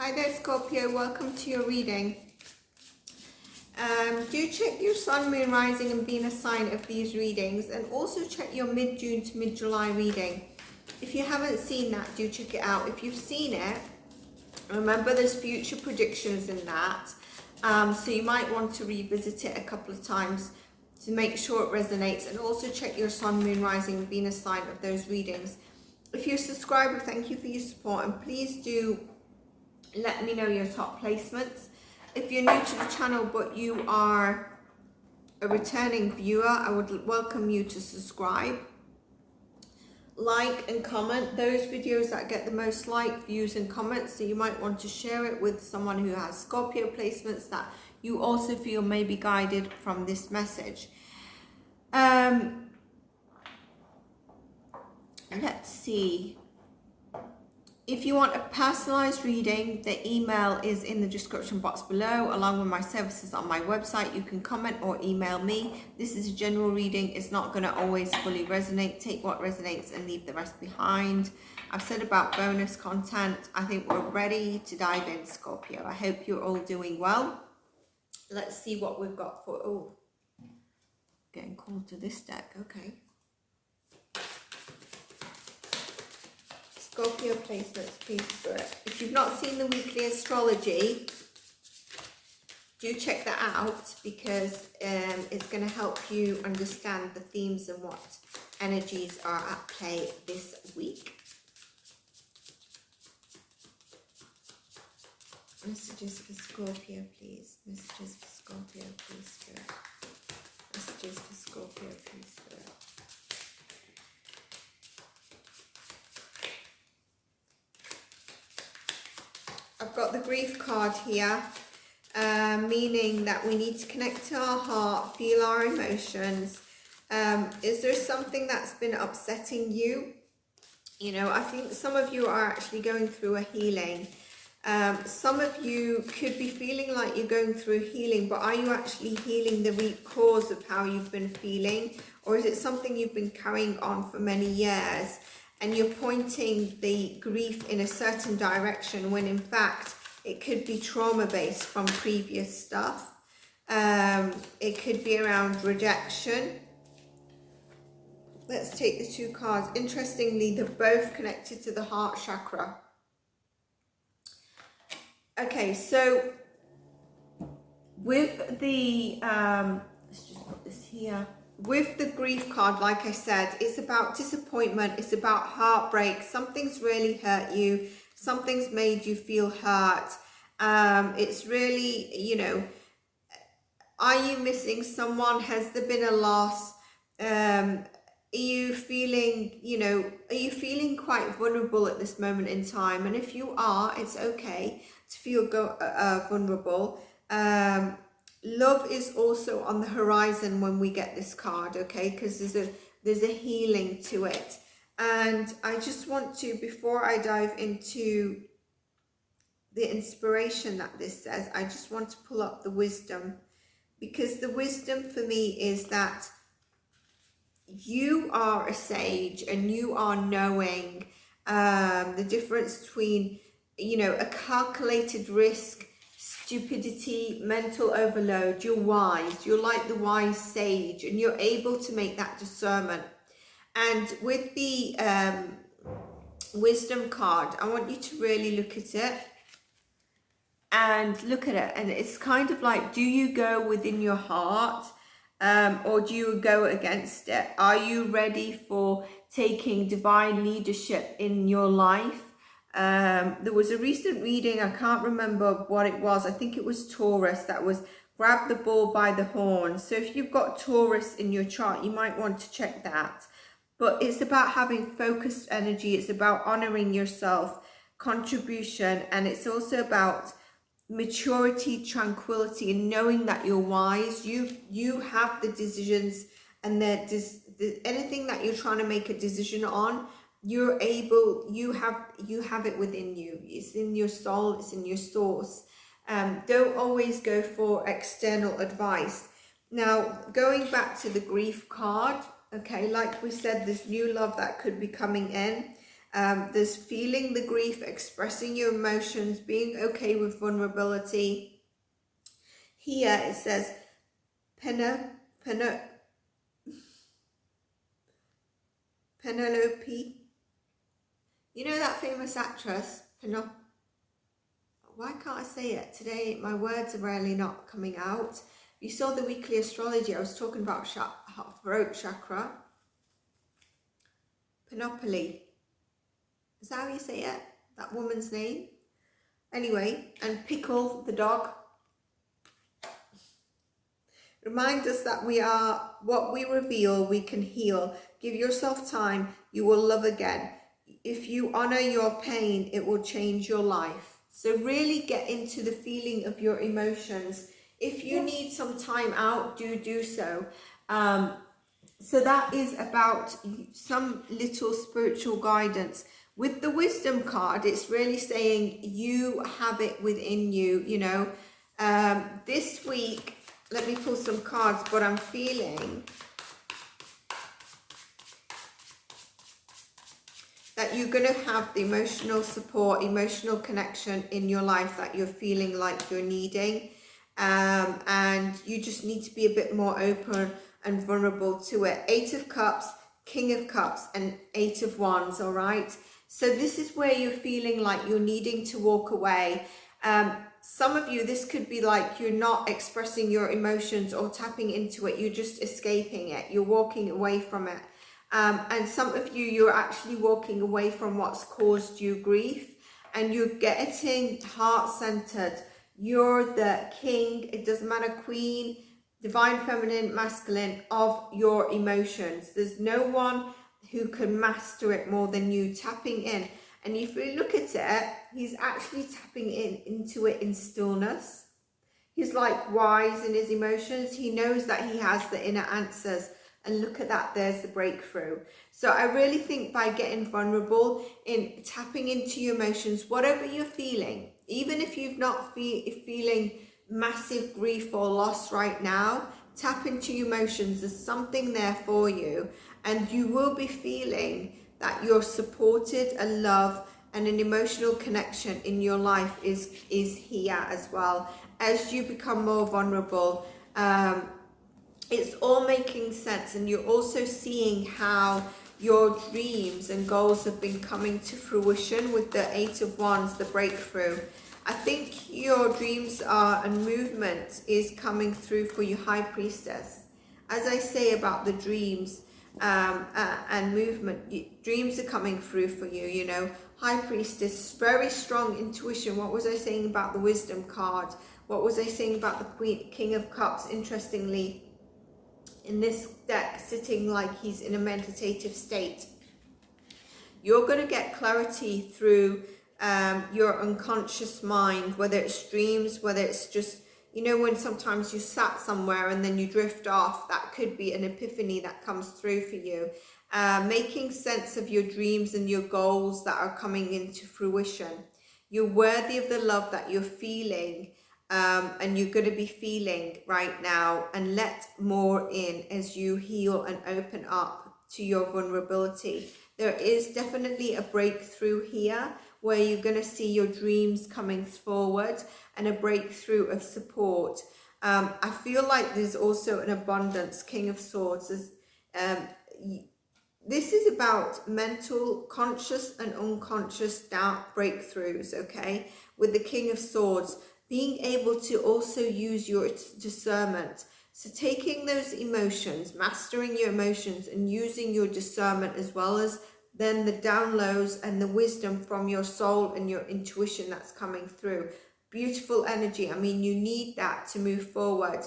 Hi there, Scorpio. Welcome to your reading. Do check your Sun, Moon, Rising and Venus sign of these readings, and also check your mid-June to mid-July reading. If you haven't seen that, do check it out. If you've seen it, remember there's future predictions in that, so you might want to revisit it a couple of times to make sure it resonates, and also check your Sun, Moon, Rising and Venus sign of those readings. If you're a subscriber, thank you for your support, and please do let me know your top placements. If you're new to the channel but you are a returning viewer, I would welcome you to subscribe, like and comment those videos that get the most like, views and comments. So you might want to share it with someone who has Scorpio placements that you also feel may be guided from this message. Let's see. If you want a personalized reading, the email is in the description box below, along with my services on my website. You can comment or email me. This is a general reading. It's not going to always fully resonate. Take what resonates and leave the rest behind. I've said about bonus content. I think we're ready to dive in, Scorpio. I hope you're all doing well. Let's see what we've got for... Oh, getting called to this deck. Okay. Scorpio placements, please, Spirit. If you've not seen the weekly astrology, do check that out, because it's going to help you understand the themes and what energies are at play this week. Messages for Scorpio, please. Messages for Scorpio, please, Spirit. Messages for Scorpio, please, Spirit. I've got the grief card here, meaning that we need to connect to our heart, feel our emotions. Is there something that's been upsetting you? You know, I think some of you are actually going through a healing. Some of you could be feeling like you're going through healing, but are you actually healing the root cause of how you've been feeling? Or is it something you've been carrying on for many years, and you're pointing the grief in a certain direction when in fact it could be trauma-based from previous stuff? It could be around rejection. Let's take the two cards. Interestingly, they're both connected to the heart chakra. Okay, so with the, let's just put this here. With the grief card, like I said, it's about disappointment, it's about heartbreak. Something's really hurt you, something's made you feel hurt. It's really, you know, are you missing someone? Has there been a loss? Are you feeling, you know, are you feeling quite vulnerable at this moment in time? And if you are, it's okay to feel vulnerable. Love is also on the horizon when we get this card, okay? Because there's a healing to it. And I just want to, before I dive into the inspiration that this says, I just want to pull up the wisdom, because the wisdom for me is that you are a sage and you are knowing the difference between, you know, a calculated risk, stupidity, mental overload. You're wise. You're like the wise sage, and you're able to make that discernment. And with the wisdom card, I want you to really look at it and look at it. And it's kind of like, do you go within your heart, or do you go against it? Are you ready for taking divine leadership in your life? There was a recent reading, I can't remember what it was. I think it was Taurus, that was grab the bull by the horn. So if you've got Taurus in your chart, you might want to check that. But it's about having focused energy. It's about honoring yourself, contribution, and it's also about maturity, tranquility, and knowing that you're wise. You have the decisions, and anything that you're trying to make a decision on, you're able, you have it within you. It's in your soul, it's in your source. Don't always go for external advice. Now, going back to the grief card, okay, like we said, this new love that could be coming in. There's feeling the grief, expressing your emotions, being okay with vulnerability. Here it says Penelope. You know that famous actress, why can't I say it? Today my words are really not coming out. You saw the weekly astrology, I was talking about throat chakra. Panoply. Is that how you say it? That woman's name? Anyway, and Pickle, the dog. Remind us that we are what we reveal, we can heal. Give yourself time, you will love again. If you honor your pain, it will change your life. So really get into the feeling of your emotions. If you need some time out, do so. So that is about some little spiritual guidance. With the wisdom card, it's really saying you have it within you, you know. This week, let me pull some cards, but I'm feeling that you're going to have the emotional support, emotional connection in your life that you're feeling like you're needing. And you just need to be a bit more open and vulnerable to it. 8 of Cups, King of Cups, and 8 of Wands, all right? So this is where you're feeling like you're needing to walk away. Some of you, this could be like you're not expressing your emotions or tapping into it. You're just escaping it. You're walking away from it. And some of you, you're actually walking away from what's caused you grief. And you're getting heart-centered. You're the king, it doesn't matter, queen, divine feminine, masculine, of your emotions. There's no one who can master it more than you, tapping in. And if you look at it, he's actually tapping into it in stillness. He's like wise in his emotions. He knows that he has the inner answers. And look at that, there's the breakthrough. So I really think by getting vulnerable, in tapping into your emotions, whatever you're feeling, even if you've not feeling massive grief or loss right now, tap into your emotions. There's something there for you, and you will be feeling that you're supported and loved, and an emotional connection in your life is here as well. As you become more vulnerable, it's all making sense, and you're also seeing how your dreams and goals have been coming to fruition with the 8 of Wands, the breakthrough. I think your dreams are, and movement is coming through for you, High Priestess. As I say about the dreams and movement, dreams are coming through for you, you know. High Priestess, very strong intuition. What was I saying about the Wisdom card? What was I saying about the King of Cups? Interestingly, in this deck, sitting like he's in a meditative state. You're going to get clarity through your unconscious mind, whether it's dreams, whether it's just, you know, when sometimes you sat somewhere and then you drift off, that could be an epiphany that comes through for you. Making sense of your dreams and your goals that are coming into fruition. You're worthy of the love that you're feeling. And you're going to be feeling right now, and let more in as you heal and open up to your vulnerability. There is definitely a breakthrough here where you're going to see your dreams coming forward, and a breakthrough of support. I feel like there's also an abundance, King of Swords. This is about mental, conscious and unconscious doubt breakthroughs, okay? With the King of Swords, being able to also use your discernment. So taking those emotions, mastering your emotions, and using your discernment, as well as then the downloads and the wisdom from your soul and your intuition that's coming through. Beautiful energy. I mean, you need that to move forward.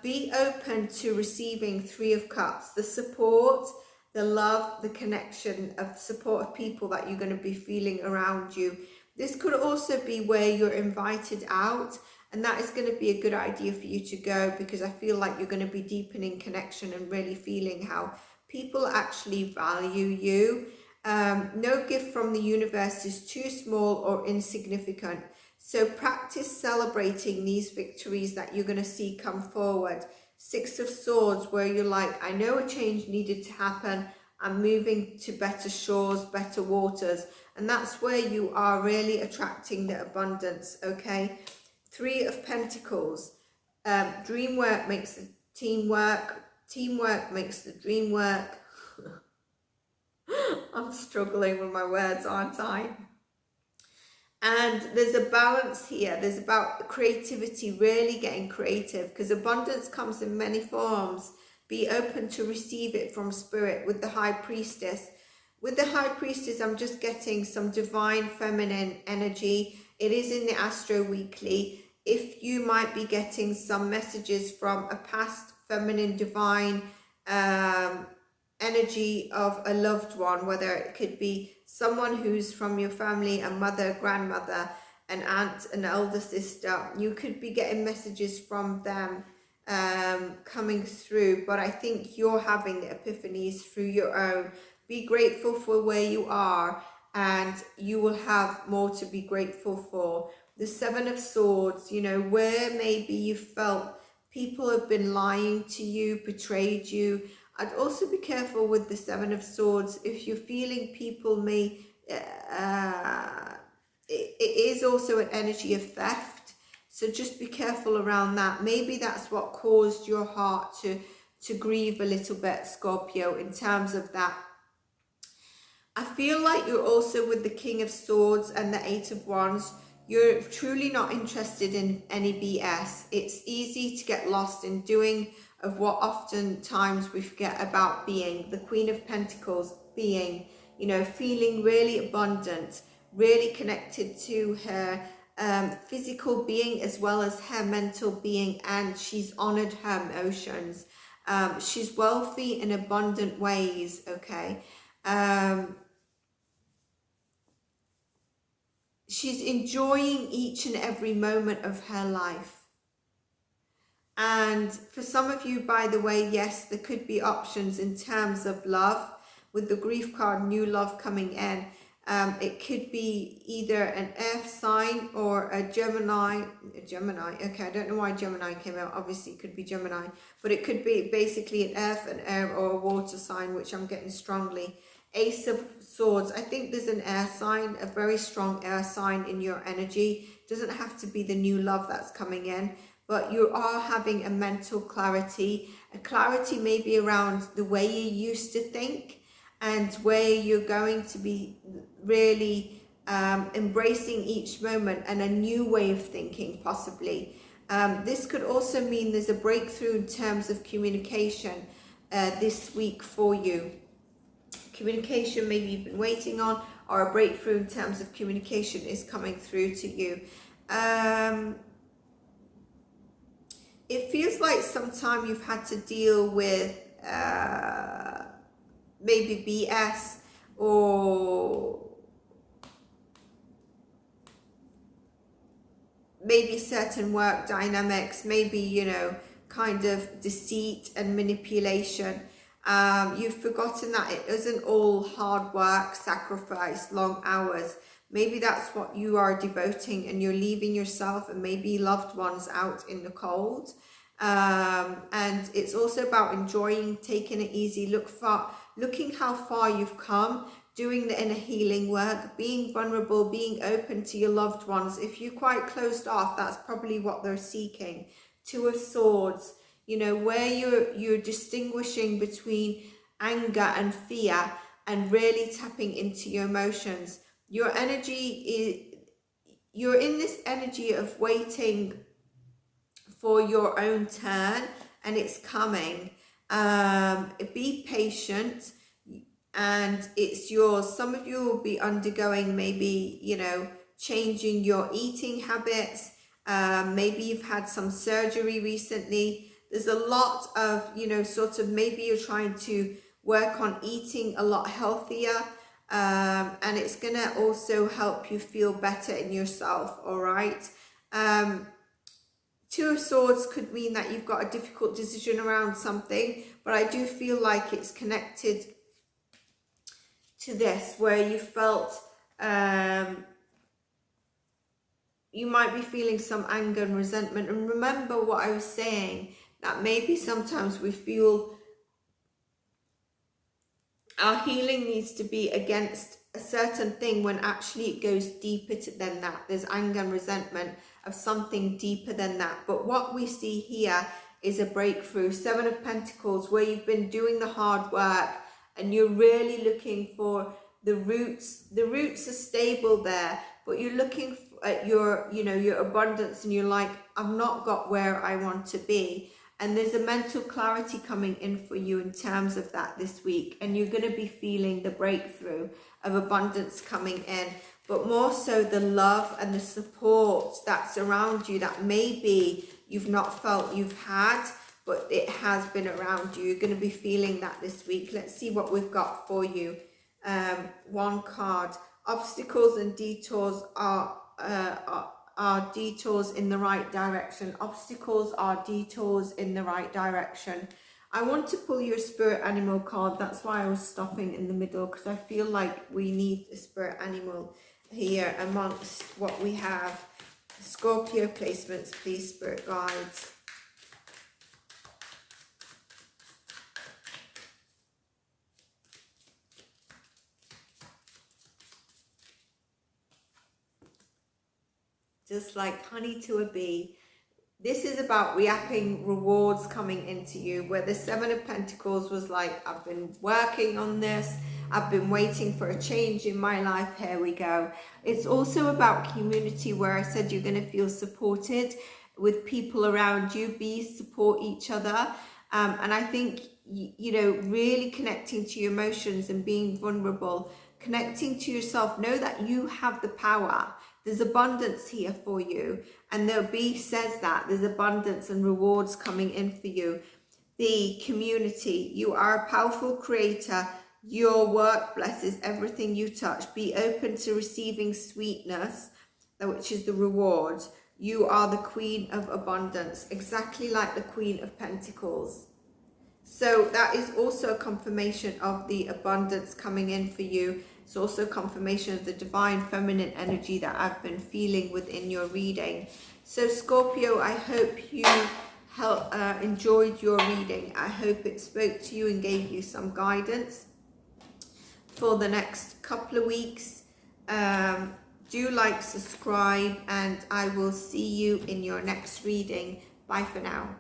Be open to receiving 3 of Cups, the support, the love, the connection of support of people that you're going to be feeling around you. This could also be where you're invited out, and that is going to be a good idea for you to go, because I feel like you're going to be deepening connection and really feeling how people actually value you. No gift from the universe is too small or insignificant. So practice celebrating these victories that you're going to see come forward. 6 of Swords, where you're like, I know a change needed to happen. I'm moving to better shores, better waters. And that's where you are really attracting the abundance, okay? 3 of Pentacles. Dream work makes the teamwork. Teamwork makes the dream work. I'm struggling with my words, aren't I? And there's a balance here. There's about creativity, really getting creative, because abundance comes in many forms. Be open to receive it from spirit. With the High Priestess. With the High Priestess, I'm just getting some divine feminine energy. It is in the Astro Weekly. If you might be getting some messages from a past feminine divine energy of a loved one, whether it could be someone who's from your family, a mother, grandmother, an aunt, an elder sister, you could be getting messages from them coming through. But I think you're having the epiphanies through your own. Be grateful for where you are, and you will have more to be grateful for. The 7 of Swords, you know, where maybe you felt people have been lying to you, betrayed you. I'd also be careful with the 7 of Swords. If you're feeling people may, it is also an energy of theft. So just be careful around that. Maybe that's what caused your heart to grieve a little bit, Scorpio, in terms of that. I feel like you're also with the King of Swords and the 8 of Wands. You're truly not interested in any BS. It's easy to get lost in doing of what oftentimes we forget about being. The Queen of Pentacles, being, you know, feeling really abundant, really connected to her physical being as well as her mental being, and she's honored her emotions. She's wealthy in abundant ways, okay? She's enjoying each and every moment of her life. And for some of you, by the way, yes, there could be options in terms of love. With the grief card, new love coming in. It could be either an earth sign or a Gemini. Okay, I don't know why Gemini came out. Obviously, it could be Gemini. But it could be basically an earth, an air, or a water sign, which I'm getting strongly. Ace of Swords. I think there's an air sign, a very strong air sign in your energy. Doesn't have to be the new love that's coming in. But you are having a mental clarity. A clarity maybe around the way you used to think, and where you're going to be really embracing each moment and a new way of thinking, possibly. This could also mean there's a breakthrough in terms of communication this week for you. Communication maybe you've been waiting on, or a breakthrough in terms of communication is coming through to you. It feels like sometime you've had to deal with maybe BS, or maybe certain work dynamics, maybe, you know, kind of deceit and manipulation. You've forgotten that it isn't all hard work, sacrifice, long hours. Maybe that's what you are devoting, and you're leaving yourself and maybe loved ones out in the cold. And it's also about enjoying, taking it easy, looking how far you've come, doing the inner healing work, being vulnerable, being open to your loved ones. If you're quite closed off, that's probably what they're seeking. 2 of Swords, you know, where you're distinguishing between anger and fear and really tapping into your emotions. Your energy you're in this energy of waiting for your own turn, and it's coming. Be patient, and it's yours. Some of you will be undergoing maybe, you know, changing your eating habits. Maybe you've had some surgery recently. There's a lot of, you know, sort of, maybe you're trying to work on eating a lot healthier. And it's going to also help you feel better in yourself, all right? 2 of Swords could mean that you've got a difficult decision around something, but I do feel like it's connected to this, where you felt you might be feeling some anger and resentment. And remember what I was saying, that maybe sometimes we feel our healing needs to be against a certain thing when actually it goes deeper than that. There's anger and resentment of something deeper than that. But what we see here is a breakthrough. Seven of Pentacles, where you've been doing the hard work and you're really looking for the roots. The roots are stable there, but you're looking at your, you know, your abundance, and you're like, I've not got where I want to be. And there's a mental clarity coming in for you in terms of that this week. And you're going to be feeling the breakthrough of abundance coming in. But more so the love and the support that's around you that maybe you've not felt you've had, but it has been around you. You're going to be feeling that this week. Let's see what we've got for you. One card. Obstacles and detours are detours in the right direction. Obstacles are detours in the right direction. I want to pull your spirit animal card. That's why I was stopping in the middle, because I feel like we need a spirit animal here amongst what we have. Scorpio placements, please, spirit guides. Just like honey to a bee. This is about reaping rewards coming into you, where the Seven of Pentacles was like, I've been working on this, I've been waiting for a change in my life, here we go. It's also about community, where I said you're going to feel supported with people around you. Bees support each other. And I think, you know, really connecting to your emotions and being vulnerable, connecting to yourself. Know that you have the power. There's abundance here for you. And the bee says that there's abundance and rewards coming in for you. The community, you are a powerful creator. Your work blesses everything you touch. Be open to receiving sweetness, which is the reward. You are the Queen of Abundance, exactly like the Queen of Pentacles. So that is also a confirmation of the abundance coming in for you. It's also a confirmation of the divine feminine energy that I've been feeling within your reading. So Scorpio, I hope you enjoyed your reading. I hope it spoke to you and gave you some guidance for the next couple of weeks. Do like, subscribe, and I will see you in your next reading. Bye for now.